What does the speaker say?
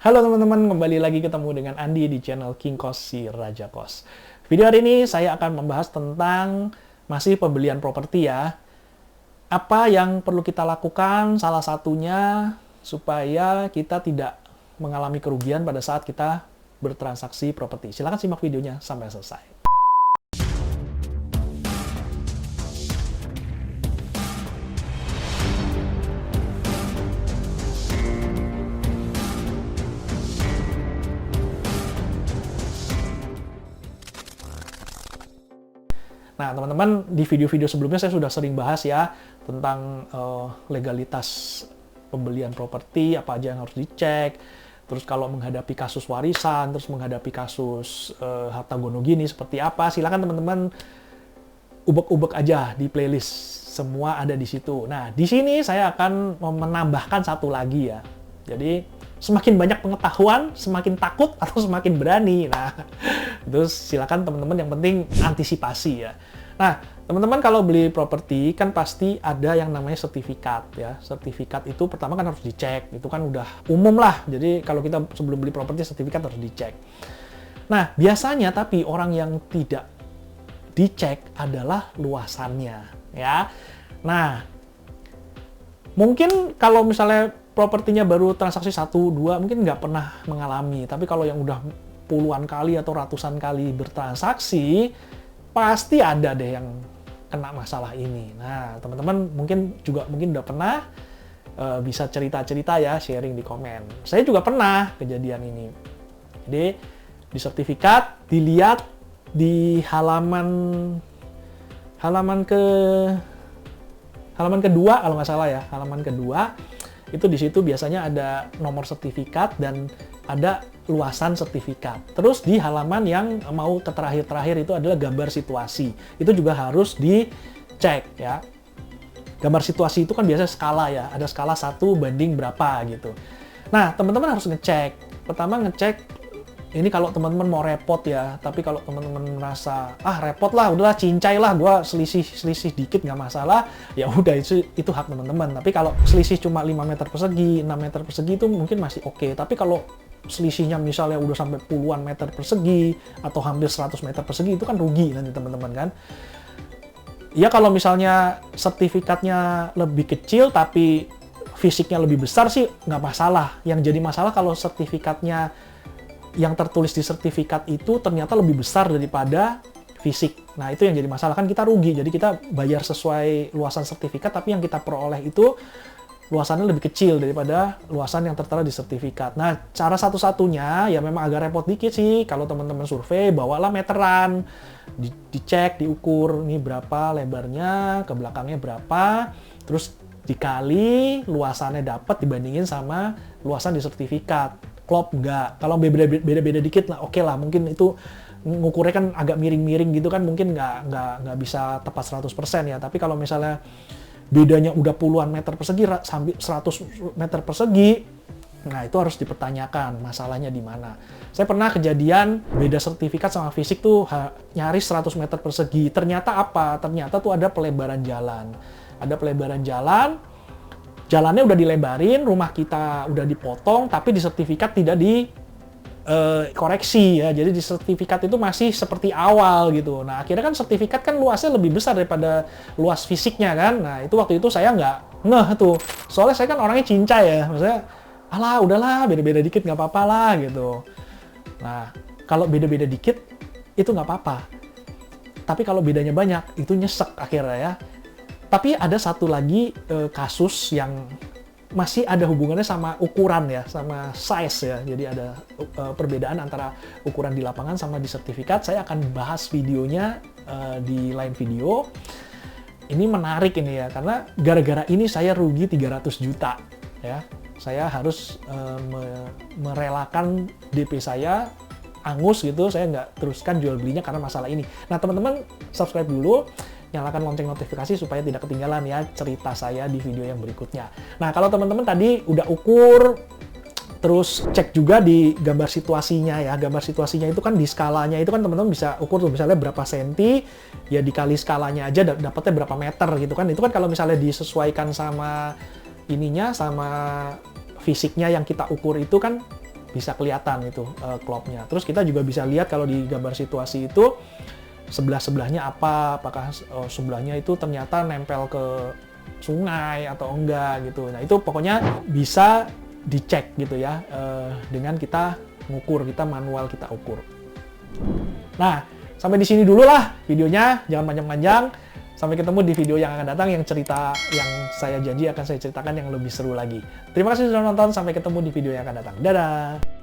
Halo teman-teman, kembali lagi ketemu dengan Andi di channel King Kos si Raja Kos. Video hari ini saya akan membahas tentang masih pembelian properti ya. Apa yang perlu kita lakukan, salah satunya supaya kita tidak mengalami kerugian pada saat kita bertransaksi properti. Silahkan simak videonya sampai selesai. Nah, teman-teman, di video-video sebelumnya saya sudah sering bahas ya tentang legalitas pembelian properti, apa aja yang harus dicek. Terus kalau menghadapi kasus warisan, terus menghadapi kasus harta gono gini seperti apa, silakan teman-teman ubek-ubek aja di playlist. Semua ada di situ. Nah, di sini saya akan menambahkan satu lagi ya. Jadi, semakin banyak pengetahuan, semakin takut atau semakin berani. Nah, terus silakan teman-teman, yang penting antisipasi ya. Nah, teman-teman kalau beli properti kan pasti ada yang namanya sertifikat ya. Sertifikat itu pertama kan harus dicek. Itu kan udah umum lah. Jadi kalau kita sebelum beli properti sertifikat harus dicek. Nah, biasanya tapi orang yang tidak dicek adalah luasannya ya. Nah, mungkin kalau misalnya propertinya baru transaksi 1-2 mungkin nggak pernah mengalami. Tapi kalau yang udah puluhan kali atau ratusan kali bertransaksi, pasti ada deh yang kena masalah ini. Nah, teman-teman mungkin udah pernah, bisa cerita-cerita ya, sharing di komen. Saya juga pernah kejadian ini. Jadi, di sertifikat, dilihat di halaman kedua kalau nggak salah ya, halaman kedua itu di situ biasanya ada nomor sertifikat dan ada luasan sertifikat. Terus di halaman yang mau ke terakhir-terakhir itu adalah gambar situasi. Itu juga harus dicek ya. Gambar situasi itu kan biasa skala ya, ada skala 1 banding berapa gitu. Nah, teman-teman harus ngecek. Pertama ngecek ini kalau teman-teman mau repot ya, tapi kalau teman-teman merasa repot lah, udahlah cincai lah, gua selisih dikit nggak masalah, ya udah itu hak teman-teman. Tapi kalau selisih cuma 5 meter persegi, 6 meter persegi itu mungkin masih oke. Tapi kalau selisihnya misalnya udah sampai puluhan meter persegi atau hampir 100 meter persegi itu kan rugi nanti teman-teman kan. Ya kalau misalnya sertifikatnya lebih kecil tapi fisiknya lebih besar sih nggak masalah. Yang jadi masalah kalau sertifikatnya yang tertulis di sertifikat itu ternyata lebih besar daripada fisik. Nah, itu yang jadi masalah, kan kita rugi. Jadi kita bayar sesuai luasan sertifikat, tapi yang kita peroleh itu luasannya lebih kecil daripada luasan yang tertera di sertifikat. Nah, cara satu-satunya ya memang agak repot dikit sih. Kalau teman-teman survei, bawalah meteran. Dicek, diukur, ini berapa lebarnya, ke belakangnya berapa, terus dikali luasannya dapat dibandingin sama luasan di sertifikat. Klop nggak, kalau beda-beda dikit lah oke lah, mungkin itu ngukurnya kan agak miring-miring gitu kan, mungkin nggak bisa tepat 100% ya. Tapi kalau misalnya bedanya udah puluhan meter persegi sampai 100 meter persegi, nah itu harus dipertanyakan masalahnya di mana. Saya pernah kejadian beda sertifikat sama fisik tuh nyaris 100 meter persegi. Ternyata apa? Ternyata tuh ada pelebaran jalan. Ada pelebaran jalan, jalannya udah dilebarin, rumah kita udah dipotong, tapi di sertifikat tidak dikoreksi ya. Jadi di sertifikat itu masih seperti awal gitu. Nah, akhirnya kan sertifikat kan luasnya lebih besar daripada luas fisiknya kan. Nah, itu waktu itu saya nggak ngeh tuh. Soalnya saya kan orangnya cincai ya. Maksudnya, alah udahlah, beda-beda dikit nggak apa-apa lah gitu. Nah, kalau beda-beda dikit, itu nggak apa-apa. Tapi kalau bedanya banyak, itu nyesek akhirnya ya. Tapi ada satu lagi kasus yang masih ada hubungannya sama ukuran ya, sama size ya. Jadi ada perbedaan antara ukuran di lapangan sama di sertifikat. Saya akan bahas videonya di lain video. Ini menarik ini ya, karena gara-gara ini saya rugi 300 juta ya. Saya harus merelakan DP saya angus gitu, saya nggak teruskan jual belinya karena masalah ini. Nah teman-teman subscribe dulu, nyalakan lonceng notifikasi supaya tidak ketinggalan ya cerita saya di video yang berikutnya. Nah, kalau teman-teman tadi udah ukur, terus cek juga di gambar situasinya ya. Gambar situasinya itu kan di skalanya itu kan teman-teman bisa ukur tuh misalnya berapa senti, ya dikali skalanya aja dapatnya berapa meter gitu kan. Itu kan kalau misalnya disesuaikan sama ininya, sama fisiknya yang kita ukur itu kan bisa kelihatan itu klopnya. Terus kita juga bisa lihat kalau di gambar situasi itu sebelah-sebelahnya apakah sebelahnya itu ternyata nempel ke sungai atau enggak gitu. Nah itu pokoknya bisa dicek gitu ya, dengan kita ngukur, kita manual kita ukur. Nah, sampai di sini dulu lah videonya, jangan panjang-panjang. Sampai ketemu di video yang akan datang, yang cerita yang saya janji akan saya ceritakan yang lebih seru lagi. Terima kasih sudah nonton, sampai ketemu di video yang akan datang. Dadah!